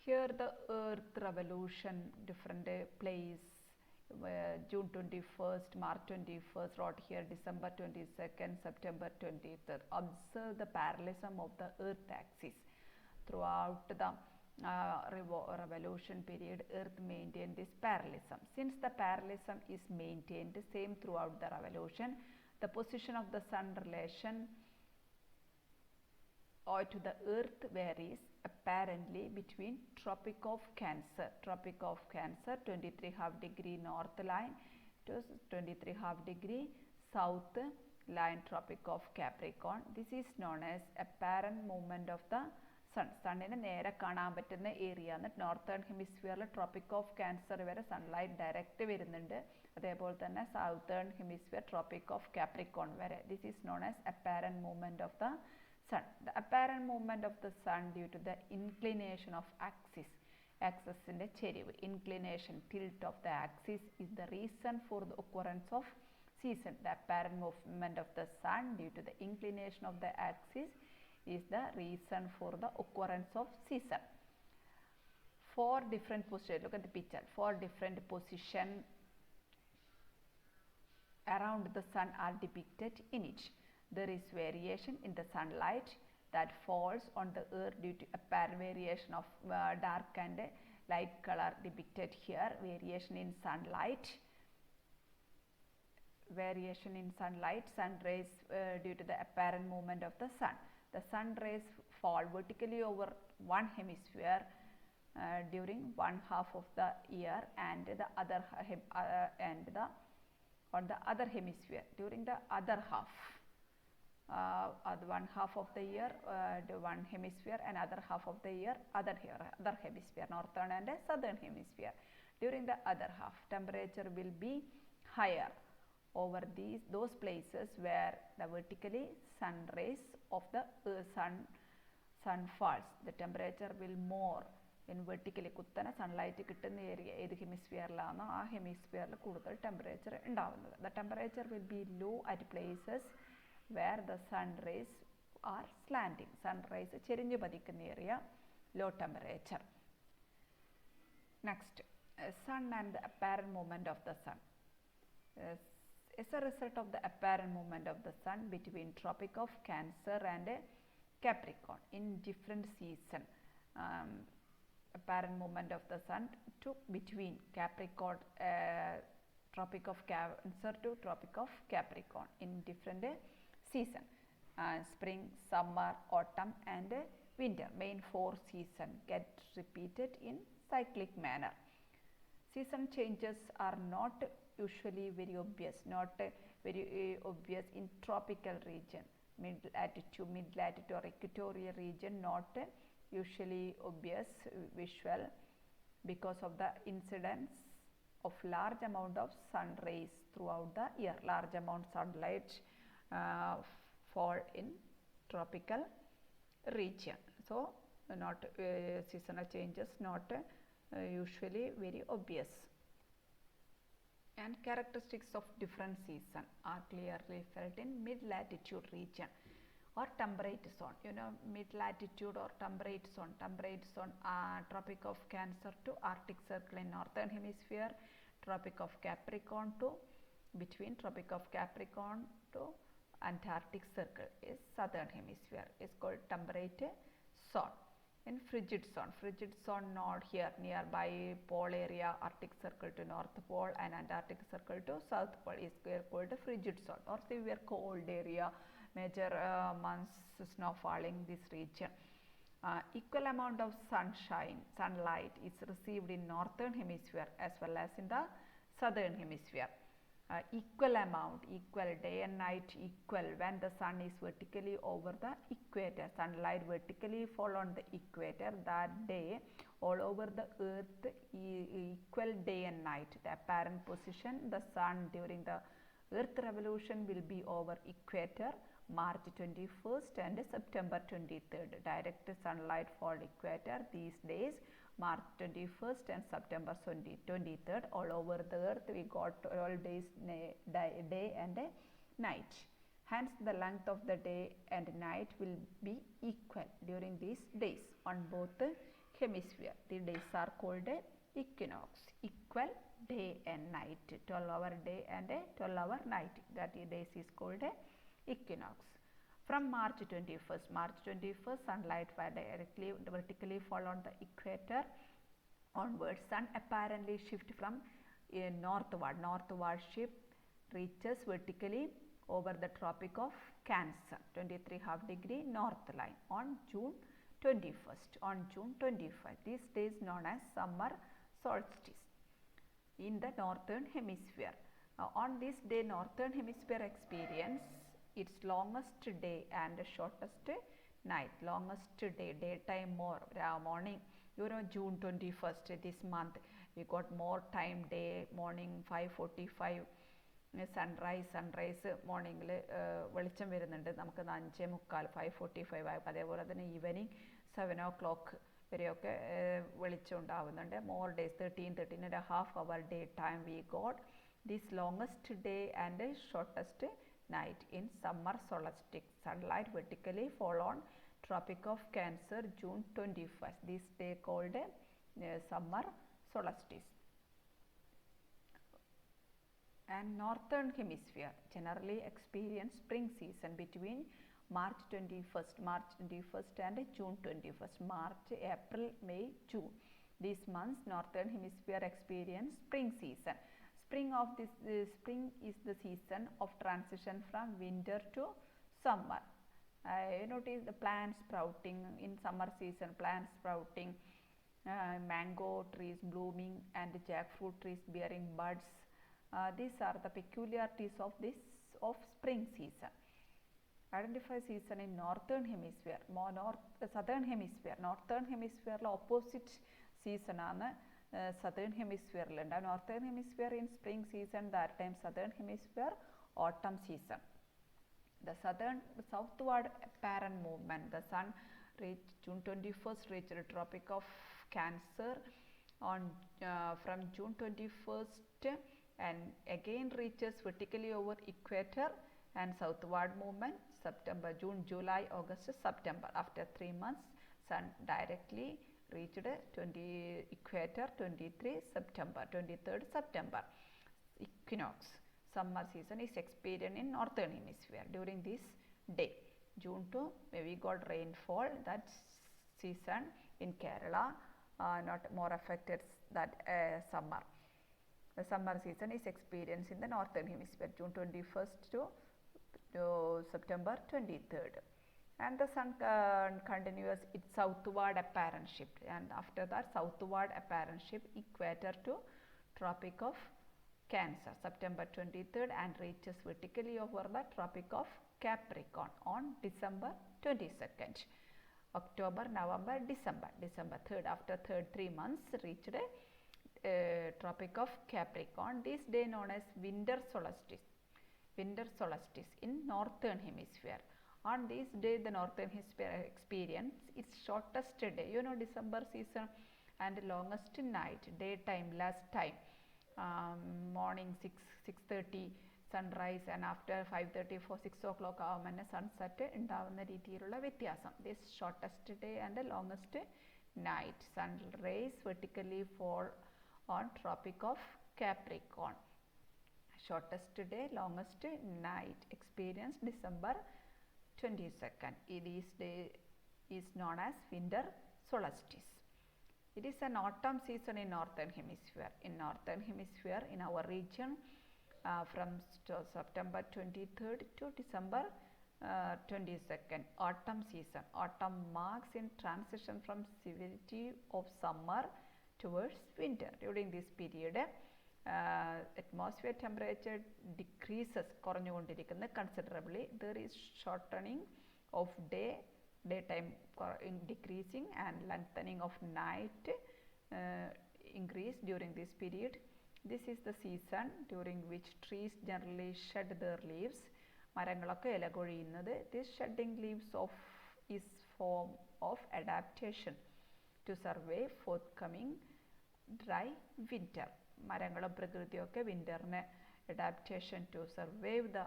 Here the earth revolution, different place, June 21st, March 21st, wrote here December 22nd, September 23rd. Observe the parallelism of the earth axis. Throughout the revolution period, earth maintained this parallelism. Since the parallelism is maintained same throughout the revolution, the position of the sun relation or to the earth varies apparently between Tropic of Cancer 23½ degree north line to 23½ degree south line Tropic of Capricorn. This is known as apparent movement of the sun. സണ്ണിന് നേരെ കാണാൻ പറ്റുന്ന area northern ഹെമിസ്ഫിയറിൽ tropic of cancer വരെ sunlight direct വരുന്നുണ്ട്. അതേപോലെ തന്നെ southern hemisphere tropic of capricorn വരെ. This is known as apparent movement of the sun. The apparent movement of the sun due to the inclination of axis in the cherivu, inclination, tilt of the axis is the reason for the occurrence of season. The apparent movement of the sun due to the inclination of the axis is the reason for the occurrence of season. Four different positions, look at the picture, four different positions around the sun are depicted in it. There is variation in the sunlight that falls on the earth due to apparent variation of dark and light color depicted here. Variation in sunlight, sun rays due to the apparent movement of the sun. The sun rays fall vertically over one hemisphere during one half of the year and the other on the other hemisphere during the other half. One half of the year one hemisphere and other half of the year other hemisphere, northern and southern hemisphere. During the other half, temperature will be higher over those places where the vertically sun rays of the sun falls. The temperature will more in vertically കുത്തനെ sunlight കിട്ടുന്ന area ഏത് ഹെമിസ്ഫിയറിലാണോ ആ ഹെമിസ്ഫിയറിൽ കൂടുതൽ temperature ഉണ്ടാവുന്നത്. The temperature will be low at places where the sun rays are slanting. Sun rays ചെരിഞ്ഞു പതിക്കുന്ന area, low temperature. Next, sun and the apparent movement of the sun. As a result of the apparent movement of the sun between Tropic of Cancer and Capricorn in different season, apparent movement of the sun took between Capricorn, Tropic of Cancer to Tropic of Capricorn in different season, spring, summer, autumn and winter. Main four seasons get repeated in cyclic manner. Season changes are not usually very obvious in tropical region, mid-latitude or equatorial region, not usually obvious visual because of the incidence of large amount of sun rays throughout the year. Large amount sunlight fall in tropical region. So not seasonal changes not usually very obvious. And characteristics of different season are clearly felt in mid-latitude region or temperate zone. Mid-latitude or temperate zone. Temperate zone, Tropic of Cancer to Arctic Circle in northern hemisphere, Tropic of Capricorn to between Tropic of Capricorn to Antarctic Circle is southern hemisphere, is called temperate zone. In frigid zone not here nearby pole area, Arctic Circle to North Pole and Antarctic Circle to South Pole is called a frigid zone. Or severe cold area, major months snow falling this region. Equal amount of sunlight is received in northern hemisphere as well as in the southern hemisphere. Equal amount, equal day and night, equal when the sun is vertically over the equator. Sunlight vertically fall on the equator, that day all over the earth equal day and night. The apparent position, the sun during the earth revolution will be over equator, March 21st and September 23rd. Direct sunlight fall equator these days, March 21st and September 23rd. All over the earth we got all days day and night. Hence the length of the day and night will be equal during these days on both hemisphere. The days are called equinox, equal day and night, 12-hour day and a 12-hour night. That days is called equinox. From March 21st, sunlight directly vertically fall on the equator onwards. Sun apparently shift from northward shift reaches vertically over the Tropic of Cancer, 23.5 degree north line on June 21st. This day is known as summer solstice in the northern hemisphere. On this day, northern hemisphere experience its longest day and shortest night. Longest day, daytime more, morning. You know, June 21st, this month, we got more time, day, morning 5:45. Sunrise മോർണിംഗിൽ വെളിച്ചം വരുന്നുണ്ട്. നമുക്ക് 5:45 5:45 അതേപോലെ തന്നെ evening 7 o'clock വരെയൊക്കെ വെളിച്ചം ഉണ്ടാവുന്നുണ്ട്. More days 13.5 hour day time we got this longest day and shortest night in summer solstice. Sunlight vertically fall on Tropic of Cancer June 21st. This day called summer solstice. And northern hemisphere generally experience spring season between March 21st and June 21st. March, April, May, June. These months northern hemisphere experience spring season. Spring is the season of transition from winter to summer. You notice the plants sprouting in summer season, plants sprouting, mango trees blooming and jackfruit trees bearing buds. These are the peculiarities of spring season. Identify season in northern hemisphere, southern hemisphere. Northern hemisphere opposite season ആണ് southern hemisphere. Northern hemisphere in spring season, that time southern hemisphere autumn season. The southward apparent movement. The sun reached June 21st reached the Tropic of Cancer on from June 21st and again reaches vertically over equator and southward movement June, July, August, September. After 3 months, sun directly reached equator 23rd September. Equinox, summer season is experienced in northern hemisphere during this day. June to we got rainfall. That season in Kerala not more affected that summer. The summer season is experienced in the northern hemisphere, June 21st to September 23rd. And the sun continues its southward apparent shift, and after that southward apparent shift equator to Tropic of Cancer, September 23rd, and reaches vertically over the Tropic of Capricorn on December 22nd. October, November, December 3rd. After 3 months reached Tropic of Capricorn. This day known as winter solstice in northern hemisphere. On this day the northern hemisphere experience its shortest day. You know, December season and longest night, daytime less time, morning 6:30 sunrise and after 5:30 for 6 o'clock ആവുമ്പോൾ sunset ഉണ്ടാവുന്ന രീതിയിലുള്ള വ്യത്യാസം. This shortest day and longest night. Sun rays vertically fall on Tropic of Capricorn. Shortest day, longest night experience December 22nd. This day is known as winter solstice. It is an autumn season in northern hemisphere. In northern hemisphere in our region from September 23rd to December 22nd. Autumn season. Autumn marks in transition from severity of summer towards winter. During this period atmosphere temperature decreases considerably. There is shortening of daytime decreasing and lengthening of night increase during this period. This is the season during which trees generally shed their leaves. മരങ്ങളൊക്കെ ഇല കൊഴിയുന്നത്. This shedding leaves is form of adaptation to survive forthcoming dry winter. മരങ്ങളും പ്രകൃതിയൊക്കെ വിൻ്ററിന് adaptation to survive the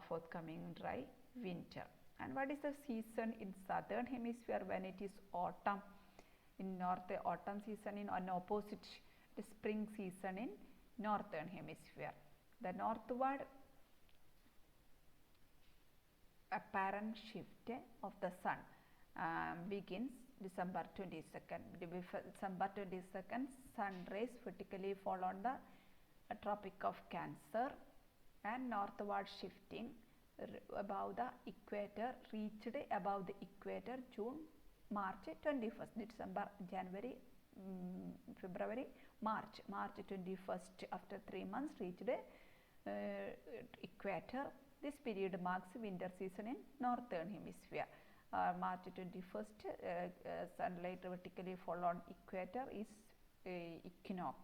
forthcoming dry winter. And what is the season in southern hemisphere when it is autumn? in north, autumn season in an opposite the spring season in northern hemisphere. The northward apparent shift of the sun begins December 22nd. December 22nd, sun rays vertically fall on the Tropic of Cancer, and northward shifting above the equator reached above the equator March 21st. December, January, February, March 21st, after 3 months reached equator. This period marks winter season in northern hemisphere. March 21st, sunlight vertically fall on equator is equinox.